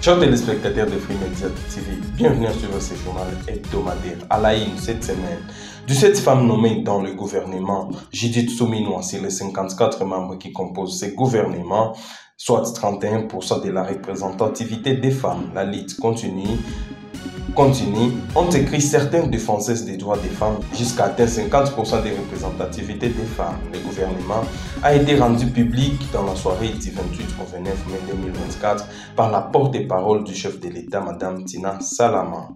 Chers téléspectateurs de Free Media TV, bienvenue sur ce journal hebdomadaire. À la une cette semaine, 17 femmes nommées dans le gouvernement. Judith Souminois, c'est les 54 membres qui composent ce gouvernement, soit 31% de la représentativité des femmes. La lutte continue, ont écrit certaines défenseuses des droits des femmes jusqu'à atteindre 50% de représentativité des femmes. Le gouvernement a été rendu public dans la soirée du 28 au 29 mai 2024 par la porte-parole du chef de l'État, Mme Tina Salama.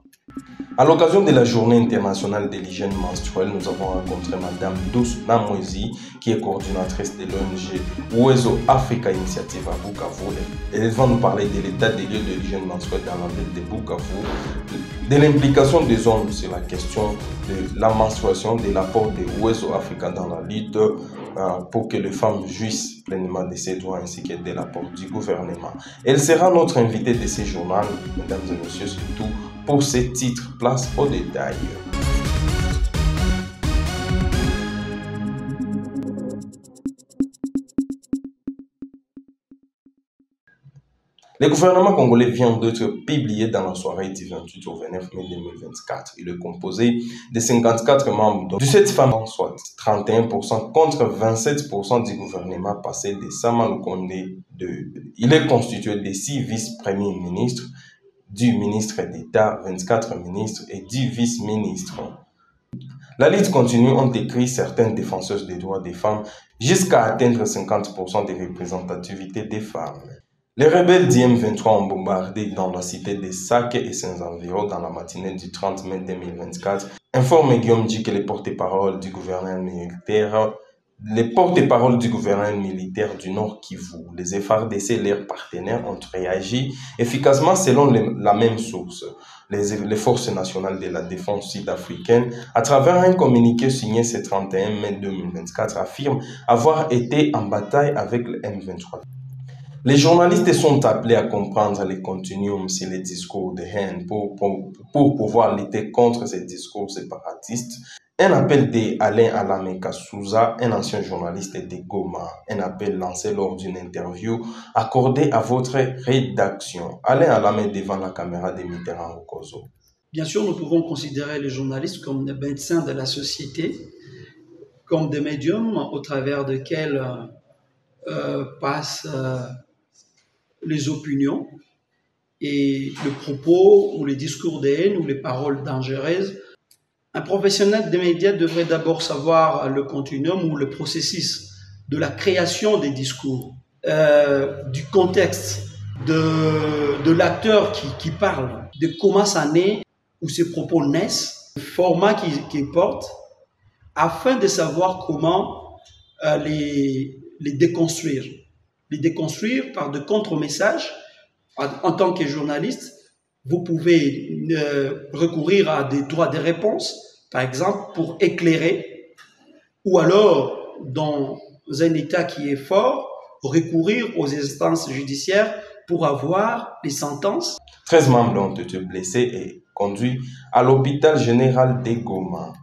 À l'occasion de la journée internationale de l'hygiène menstruelle, nous avons rencontré Mme Douce Namwezi, qui est coordinatrice de l'ONG Uwezo Africa Initiative à Bukavu. Elle va nous parler de l'état des lieux de l'hygiène menstruelle dans la ville de Bukavu, de l'implication des hommes sur la question de la menstruation, de l'apport de Uwezo Africa dans la lutte pour que les femmes jouissent pleinement de ses droits ainsi que de l'apport du gouvernement. Elle sera notre invitée de ce journal, mesdames et messieurs, surtout pour ces titres. Place au détail. Le gouvernement congolais vient d'être publié dans la soirée du 28 au 29 mai 2024. Il est composé de 54 membres, dont 17 femmes, soit 31% contre 27% du gouvernement passé de Sama Lukonde. Il est constitué de 6 vice-premiers ministres, du ministre d'État, 24 ministres et 10 vice-ministres. La lutte continue, ont écrit certaines défenseuses des droits des femmes, jusqu'à atteindre 50% de représentativité des femmes. Les rebelles d'IM23 ont bombardé dans la cité de Sake et ses environs dans la matinée du 30 mai 2024. Informe Guillaume Dji que les porte-parole du gouvernement militaire du Nord Kivu, les FARDC et leurs partenaires ont réagi efficacement selon la même source. Les forces nationales de la défense sud-africaine, à travers un communiqué signé ce 31 mai 2024, affirment avoir été en bataille avec le M23. Les journalistes sont appelés à comprendre les continuums sur les discours de haine pour pouvoir lutter contre ces discours séparatistes. Un appel d'Alain Alameka Souza, un ancien journaliste de Goma. Un appel lancé lors d'une interview accordée à votre rédaction. Alain Alameka devant la caméra de Mitterrand Okozo. Bien sûr, nous pouvons considérer les journalistes comme des médecins de la société, comme des médiums au travers desquels passent les opinions et le propos ou les discours de haine ou les paroles dangereuses. Un professionnel des médias devrait d'abord savoir le continuum ou le processus de la création des discours, du contexte, de l'acteur qui parle, de comment ça naît, où ces propos naissent, le format qu'ils portent, afin de savoir comment les déconstruire. Les déconstruire par de contre-messages. En tant que journaliste, vous pouvez recourir à des droits de réponse, par exemple, pour éclairer, ou alors, dans un État qui est fort, recourir aux instances judiciaires pour avoir les sentences. 13 membres ont été blessés et conduits à l'hôpital général de Goma.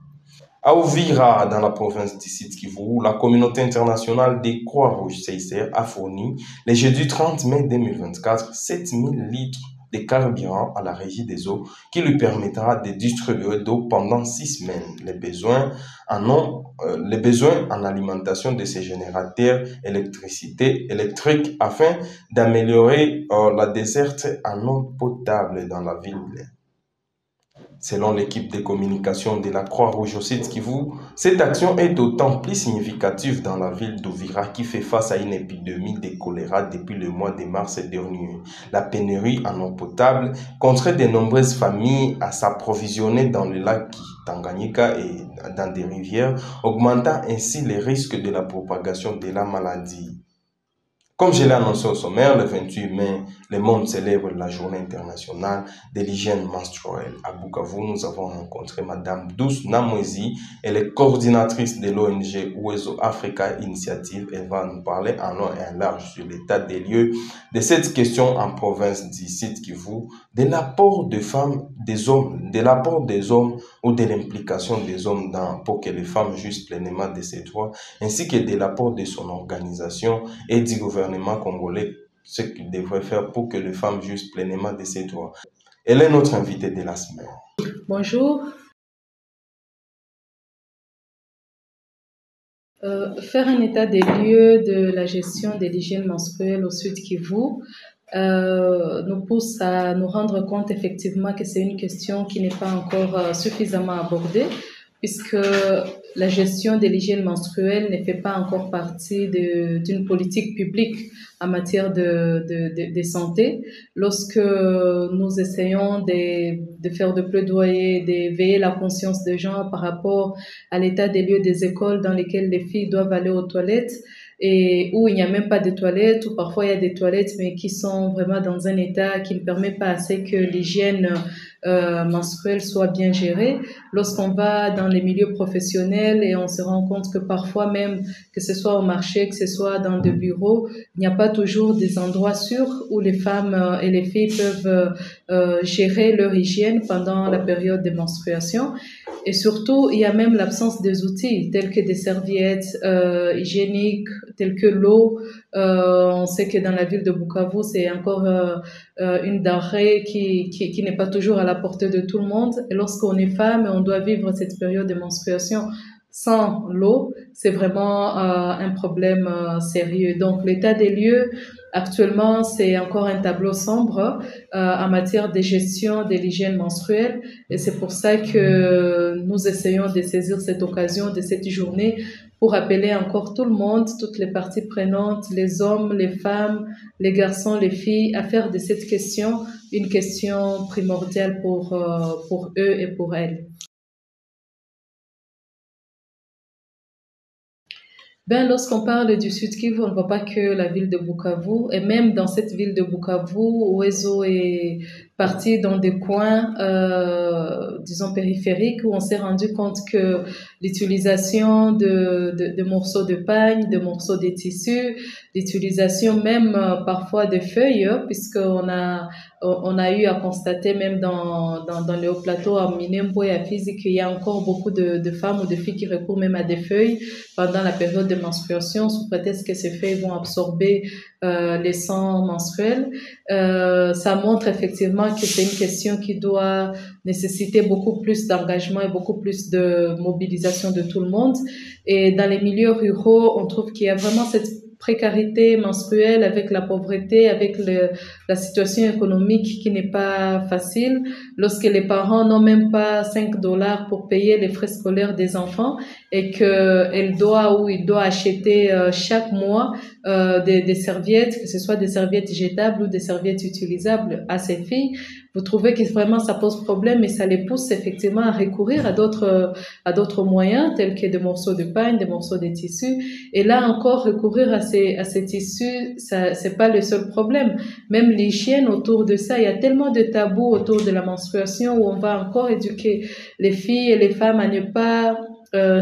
À Uvira, dans la province du Sud Kivu, la communauté internationale des Croix-Rouges CICR a fourni, le jeudi 30 mai 2024, 7000 litres de carburant à la régie des eaux qui lui permettra de distribuer d'eau pendant 6 semaines. Les besoins en alimentation de ces générateurs électriques afin d'améliorer la desserte en eau potable dans la ville. Selon l'équipe de communication de la Croix-Rouge au Sud Kivu, cette action est d'autant plus significative dans la ville d'Uvira qui fait face à une épidémie de choléra depuis le mois de mars dernier. La pénurie en eau potable contraint de nombreuses familles à s'approvisionner dans le lac Tanganyika et dans des rivières, augmentant ainsi les risques de la propagation de la maladie. Comme je l'ai annoncé au sommaire, le 28 mai, le monde célèbre la journée internationale de l'hygiène menstruelle. À Bukavu, nous avons rencontré Madame Douce Namwezi. Elle est coordinatrice de l'ONG Oiseau Africa Initiative. Elle va nous parler en long et en large sur l'état des lieux de cette question en province du Sud Kivu, de l'apport des femmes, des hommes, de l'apport des hommes ou de l'implication des hommes pour que les femmes jouissent pleinement de ces droits, ainsi que de l'apport de son organisation et du gouvernement congolais, ce qu'il devrait faire pour que les femmes jouissent pleinement de ces droits. Elle est notre invitée de la semaine. Bonjour. Faire un état des lieux de la gestion de l'hygiène menstruelle au Sud Kivu nous pousse à nous rendre compte effectivement que c'est une question qui n'est pas encore suffisamment abordée, puisque la gestion de l'hygiène menstruelle ne fait pas encore partie d'une politique publique en matière de santé. Lorsque nous essayons de faire de plaidoyer, d'éveiller la conscience des gens par rapport à l'état des lieux des écoles dans lesquelles les filles doivent aller aux toilettes, et où il n'y a même pas de toilettes, ou parfois il y a des toilettes, mais qui sont vraiment dans un état qui ne permet pas assez que l'hygiène menstruelle soit bien gérée. Lorsqu'on va dans les milieux professionnels et on se rend compte que parfois même, que ce soit au marché, que ce soit dans des bureaux, il n'y a pas toujours des endroits sûrs où les femmes et les filles peuvent gérer leur hygiène pendant la période de menstruation. Et surtout, il y a même l'absence des outils tels que des serviettes hygiéniques, tels que l'eau. On sait que dans la ville de Bukavu, c'est encore une denrée qui n'est pas toujours à la portée de tout le monde. Et lorsqu'on est femme et on doit vivre cette période de menstruation sans l'eau, c'est vraiment un problème sérieux. Donc, l'état des lieux, actuellement, c'est encore un tableau sombre en matière de gestion de l'hygiène menstruelle. Et c'est pour ça que nous essayons de saisir cette occasion de cette journée pour appeler encore tout le monde, toutes les parties prenantes, les hommes, les femmes, les garçons, les filles, à faire de cette question une question primordiale pour eux et pour elles. Ben, lorsqu'on parle du Sud Kivu, on ne voit pas que la ville de Bukavu. Et même dans cette ville de Bukavu, Oiseau est parti dans des coins, disons, périphériques, où on s'est rendu compte que l'utilisation de morceaux de pagne, de morceaux de tissu, l'utilisation même parfois de feuilles, puisqu'on a eu à constater même dans les hauts plateaux à Minembwe et à Fizi qu'il y a encore beaucoup de femmes ou de filles qui recourent même à des feuilles pendant la période de menstruation, sous prétexte que ces feuilles vont absorber les sangs menstruels. Ça montre effectivement que c'est une question qui doit nécessiter beaucoup plus d'engagement et beaucoup plus de mobilisation de tout le monde. Et dans les milieux ruraux, on trouve qu'il y a vraiment cette précarité menstruelle avec la pauvreté, avec la situation économique qui n'est pas facile. Lorsque les parents n'ont même pas $5 pour payer les frais scolaires des enfants et qu'elle doit ou il doit acheter chaque mois des serviettes, que ce soit des serviettes jetables ou des serviettes utilisables à ses filles, vous trouvez que vraiment ça pose problème et ça les pousse effectivement à recourir à d'autres moyens tels que des morceaux de pagne, des morceaux de tissu. Et là encore, recourir à ces tissus, ça c'est pas le seul problème. Même l'hygiène autour de ça, il y a tellement de tabous autour de la menstruation où on va encore éduquer les filles et les femmes à ne pas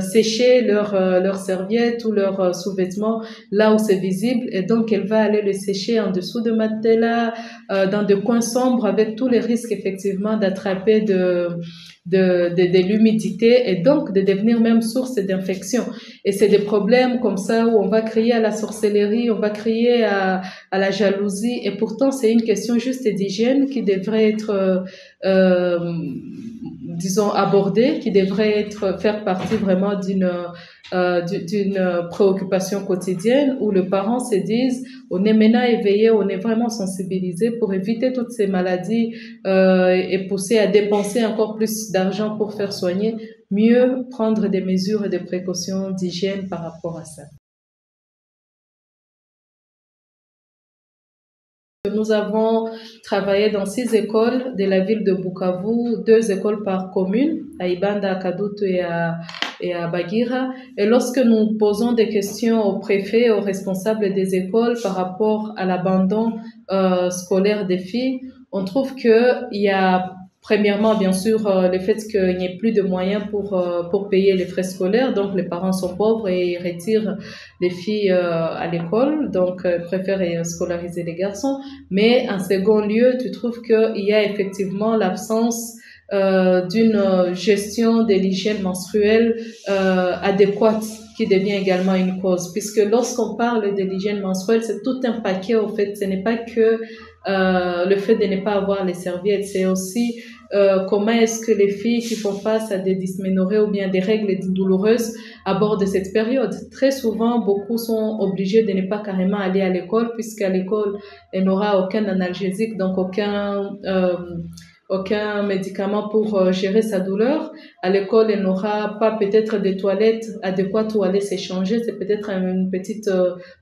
sécher leurs serviettes ou leurs sous-vêtements là où c'est visible, et donc elle va aller le sécher en dessous de matelas, dans des coins sombres, avec tous les risques effectivement d'attraper de l'humidité et donc de devenir même source d'infection. Et c'est des problèmes comme ça où on va crier à la sorcellerie, on va crier à la jalousie, et pourtant c'est une question juste d'hygiène qui devrait être disons abordée, qui devrait faire partie vraiment d'une préoccupation quotidienne, où les parents se disent on est maintenant éveillé, on est vraiment sensibilisé pour éviter toutes ces maladies et pousser à dépenser encore plus d'argent pour faire soigner, mieux prendre des mesures et des précautions d'hygiène par rapport à ça. Nous avons travaillé dans 6 écoles de la ville de Bukavu, 2 écoles par commune, à Ibanda, à Kadutu et à Bagira. Et lorsque nous posons des questions aux préfets, aux responsables des écoles par rapport à l'abandon scolaire des filles, on trouve qu'il y a premièrement, bien sûr, le fait qu'il n'y ait plus de moyens pour payer les frais scolaires. Donc, les parents sont pauvres et retirent les filles à l'école, donc préfèrent scolariser les garçons. Mais en second lieu, tu trouves qu'il y a effectivement l'absence d'une gestion de l'hygiène menstruelle adéquate qui devient également une cause. Puisque lorsqu'on parle de l'hygiène menstruelle, c'est tout un paquet, au fait. Ce n'est pas que le fait de ne pas avoir les serviettes, c'est aussi comment est-ce que les filles qui font face à des dysménorrhées ou bien des règles douloureuses abordent cette période. Très souvent, beaucoup sont obligés de ne pas carrément aller à l'école, puisqu'à l'école, elle n'aura aucun analgésique, donc aucun médicament pour gérer sa douleur. À l'école, elle n'aura pas peut-être des toilettes adéquates où aller s'échanger. C'est peut-être une petite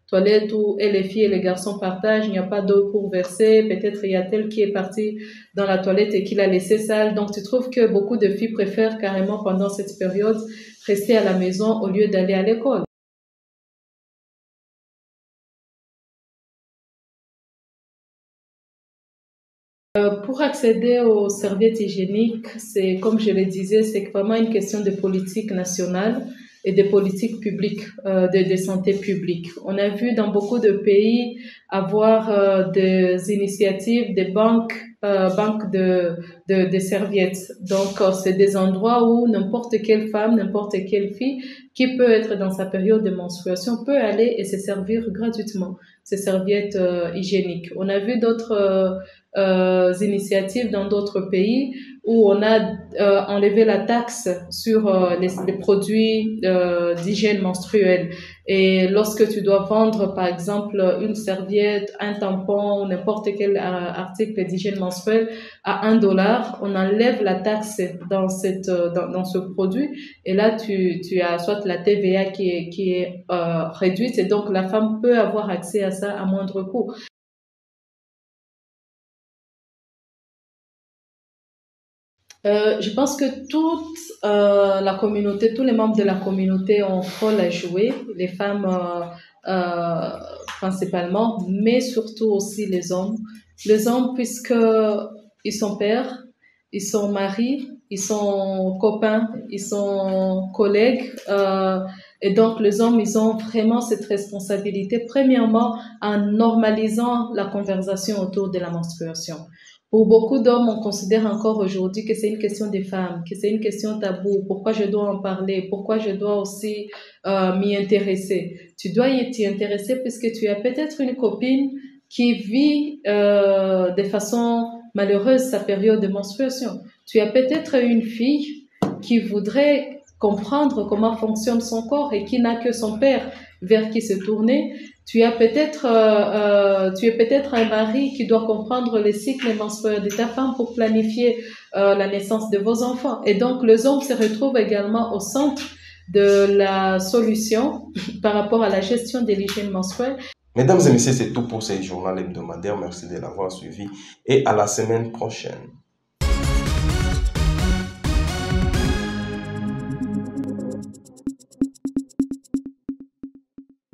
toilette où les filles et les garçons partagent. Il n'y a pas d'eau pour verser. Peut-être il y a tel qui est parti dans la toilette et qui l'a laissé sale. Donc, tu trouves que beaucoup de filles préfèrent carrément pendant cette période rester à la maison au lieu d'aller à l'école. Pour accéder aux serviettes hygiéniques, c'est, comme je le disais, c'est vraiment une question de politique nationale et de politique publique, de santé publique. On a vu dans beaucoup de pays avoir des initiatives, des banques de serviettes. Donc, c'est des endroits où n'importe quelle femme, n'importe quelle fille qui peut être dans sa période de menstruation peut aller et se servir gratuitement ces serviettes hygiéniques. On a vu d'autres initiatives dans d'autres pays où on a enlevé la taxe sur les produits d'hygiène menstruelle. Et lorsque tu dois vendre, par exemple, une serviette, un tampon ou n'importe quel article d'hygiène menstruelle à $1, on enlève la taxe dans ce produit. Et là, tu as soit la TVA qui est réduite et donc la femme peut avoir accès à ça à moindre coût. Je pense que toute la communauté, tous les membres de la communauté ont un rôle à jouer, les femmes principalement, mais surtout aussi les hommes. Les hommes, puisqu'ils sont pères, ils sont maris, ils sont copains, ils sont collègues. Et donc, les hommes, ils ont vraiment cette responsabilité, premièrement, en normalisant la conversation autour de la menstruation. Pour beaucoup d'hommes, on considère encore aujourd'hui que c'est une question des femmes, que c'est une question taboue. Pourquoi je dois en parler? Pourquoi je dois aussi m'y intéresser? Tu dois t'y intéresser puisque tu as peut-être une copine qui vit de façon malheureuse sa période de menstruation. Tu as peut-être une fille qui voudrait comprendre comment fonctionne son corps et qui n'a que son père vers qui se tourner. Tu es peut-être un mari qui doit comprendre les cycles menstruels de ta femme pour planifier la naissance de vos enfants. Et donc, les hommes se retrouvent également au centre de la solution par rapport à la gestion de l'hygiène menstruelle. Mesdames et messieurs, c'est tout pour ce journal hebdomadaire. Merci de l'avoir suivi et à la semaine prochaine.